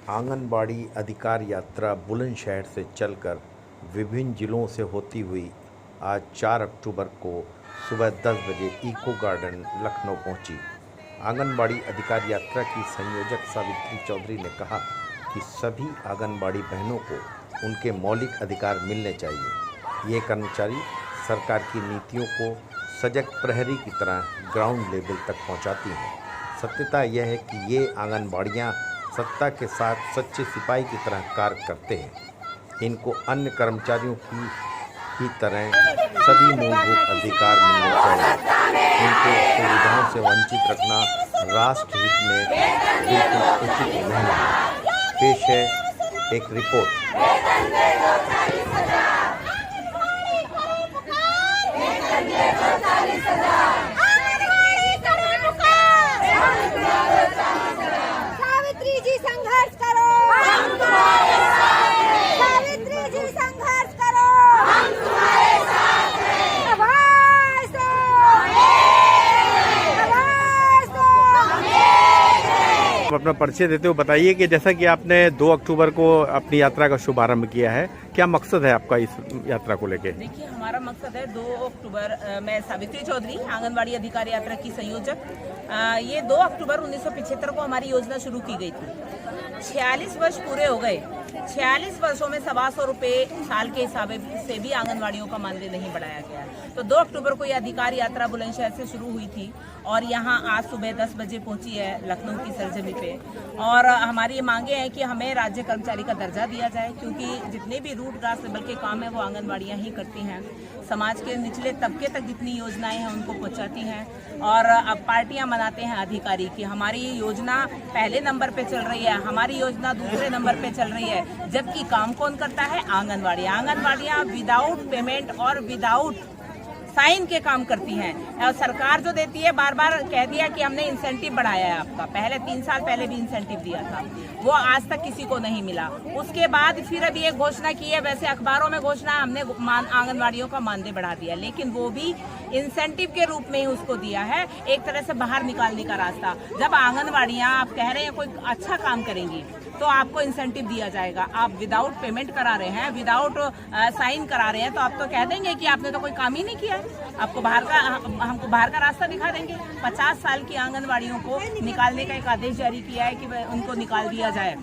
आंगनबाड़ी अधिकार यात्रा बुलंदशहर से चलकर विभिन्न जिलों से होती हुई आज 4 अक्टूबर को सुबह 10 बजे इको गार्डन लखनऊ पहुंची। आंगनबाड़ी अधिकार यात्रा की संयोजक सावित्री चौधरी ने कहा कि सभी आंगनबाड़ी बहनों को उनके मौलिक अधिकार मिलने चाहिए। ये कर्मचारी सरकार की नीतियों को सजग प्रहरी की तरह ग्राउंड लेवल तक पहुंचाती हैं। सत्यता यह है कि ये आंगनबाड़ियाँ सत्ता के साथ सच्चे सिपाही की तरह कार्य करते हैं। इनको अन्य कर्मचारियों की ही तरह सभी मूलभूत अधिकार मिलने चाहिए। इनको सुविधाओं से वंचित रखना राष्ट्र हित में बिल्कुल उचित नहीं है। पेश है एक रिपोर्ट। अपना परिचय देते हुए बताइए कि जैसा कि आपने 2 अक्टूबर को अपनी यात्रा का शुभारंभ किया है, क्या मकसद है आपका इस यात्रा को लेके? देखिए, हमारा मकसद है 2 अक्टूबर मैं सावित्री चौधरी आंगनबाड़ी अधिकार यात्रा की संयोजक। ये 2 अक्टूबर 1975 को हमारी योजना शुरू की गई थी। 46 वर्ष पूरे हो गए। 46 वर्षों में 125 रुपये साल के हिसाब से भी आंगनबाड़ियों का मानदेय नहीं बढ़ाया गया। तो 2 अक्टूबर को ये अधिकार यात्रा बुलंदशहर से शुरू हुई थी और यहाँ आज सुबह 10 बजे पहुंची है लखनऊ की सरजमी पे। और हमारी ये मांगे हैं कि हमें राज्य कर्मचारी का दर्जा दिया जाए, क्योंकि जितने भी रूट ग्रास लेवल के काम है वो आंगनबाड़ियाँ ही करती हैं। समाज के निचले तबके तक जितनी योजनाएं हैं उनको पहुंचाती हैं। और अब पार्टियां मनाते हैं अधिकारी कि हमारी योजना पहले नंबर पे चल रही है, हमारी योजना दूसरे नंबर पे चल रही है, जबकि काम कौन करता है? आंगनबाड़ियां विदाउट पेमेंट और विदाउट साइन के काम करती हैं। और सरकार जो देती है, बार बार कह दिया कि हमने इंसेंटिव बढ़ाया है आपका, पहले 3 साल पहले भी इंसेंटिव दिया था, वो आज तक किसी को नहीं मिला। उसके बाद फिर अभी एक घोषणा की है, वैसे अखबारों में घोषणा हमने आंगनबाड़ियों का मानदेय बढ़ा दिया, लेकिन वो भी इंसेंटिव के रूप में ही उसको दिया है, एक तरह से बाहर निकालने का रास्ता। जब आंगनबाड़ियां आप कह रहे हैं कोई अच्छा काम करेंगी तो आपको इंसेंटिव दिया जाएगा। आप विदाउट पेमेंट करा रहे हैं, विदाउट साइन करा रहे हैं, तो आप तो कह देंगे कि आपने तो कोई काम ही नहीं किया है, आपको हमको बाहर का रास्ता दिखा देंगे। 50 साल की आंगनबाड़ियों को निकालने का एक आदेश जारी किया है कि उनको निकाल दिया जाए।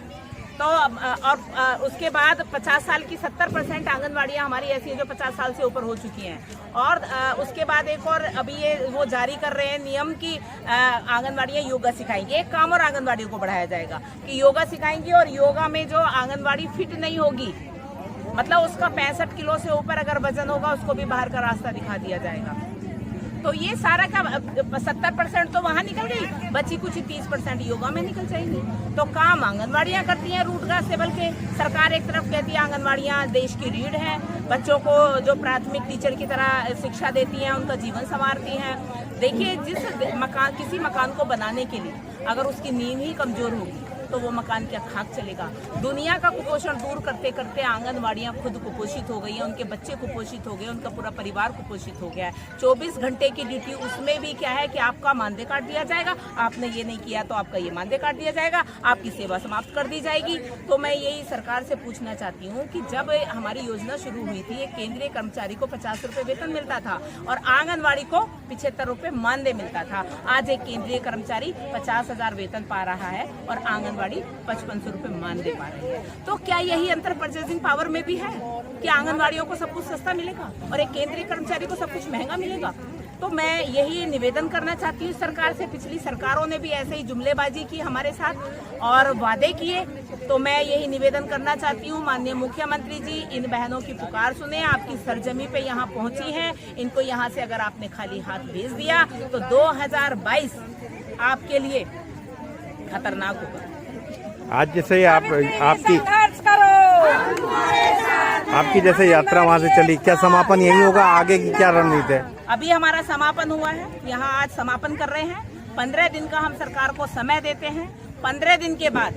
तो और उसके बाद 50 साल की 70% आंगनबाड़ियां हमारी ऐसी हैं जो 50 साल से ऊपर हो चुकी हैं। और उसके बाद एक और अभी ये वो जारी कर रहे हैं नियम की आंगनबाड़ियां योगा सिखाएंगी। एक काम और आंगनबाड़ियों को बढ़ाया जाएगा कि योगा सिखाएंगी, और योगा में जो आंगनबाड़ी फिट नहीं होगी, मतलब उसका 65 किलो से ऊपर अगर वजन होगा, उसको भी बाहर का रास्ता दिखा दिया जाएगा। तो ये सारा का 70% तो वहाँ निकल गई, बची कुछ 30% योगा में निकल जाएंगी। तो काम आंगनबाड़ियाँ करती हैं रूट ग्रास लेवल के। सरकार एक तरफ कहती है आंगनबाड़ियाँ देश की रीढ़ हैं, बच्चों को जो प्राथमिक टीचर की तरह शिक्षा देती हैं, उनका जीवन संवारती हैं। देखिए, किसी मकान को बनाने के लिए अगर उसकी नींव ही कमजोर होगी तो वो मकान क्या खाक चलेगा। दुनिया का कुपोषण दूर करते करते आंगनबाड़ियां खुद कुपोषित हो गई हैं, उनके बच्चे कुपोषित हो गए, उनका पूरा परिवार कुपोषित हो गया है। 24 घंटे की ड्यूटी, उसमें भी क्या है कि आपका मानदेय काट दिया जाएगा, आपने ये नहीं किया तो आपका ये मानदेय काट दिया जाएगा, आपकी सेवा समाप्त कर दी जाएगी। तो मैं यही सरकार से पूछना चाहती हूँ कि जब हमारी योजना शुरू हुई थी, एक केंद्रीय कर्मचारी को 50 रुपये वेतन मिलता था और आंगनबाड़ी को 75 रुपये मानदेय मिलता था। आज एक केंद्रीय कर्मचारी 50,000 वेतन पा रहा है और आंगनबाड़ी 5500 रुपये मानदेय पा रही है। तो क्या यही अंतर परचेजिंग पावर में भी है कि आंगनबाड़ियों को सब कुछ सस्ता मिलेगा और एक केंद्रीय कर्मचारी को सब कुछ महंगा मिलेगा? तो मैं यही निवेदन करना चाहती हूँ सरकार से। पिछली सरकारों ने भी ऐसे ही जुमलेबाजी की हमारे साथ और वादे किए। तो मैं यही निवेदन करना चाहती हूँ, माननीय मुख्यमंत्री जी, इन बहनों की पुकार सुने। आपकी सरजमी पे यहाँ पहुँची हैं, इनको यहाँ से अगर आपने खाली हाथ भेज दिया तो 2022 आपके लिए खतरनाक होगा। आज जैसे आपकी जैसे यात्रा वहाँ से चली, क्या समापन यही होगा? आगे की क्या रणनीति है? अभी हमारा समापन हुआ है, यहाँ आज समापन कर रहे हैं। 15 दिन का हम सरकार को समय देते हैं। 15 दिन के बाद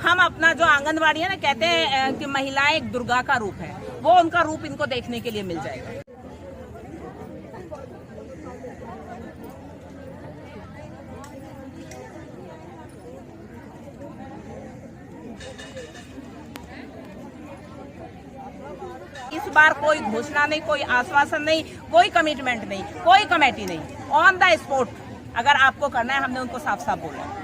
हम अपना जो आंगनबाड़ी है ना, कहते हैं कि महिलाएं एक दुर्गा का रूप है, वो उनका रूप इनको देखने के लिए मिल जाएगा। इस बार कोई घोषणा नहीं, कोई आश्वासन नहीं, कोई कमिटमेंट नहीं, कोई कमेटी नहीं, ऑन द स्पॉट अगर आपको करना है, हमने उनको साफ साफ बोला।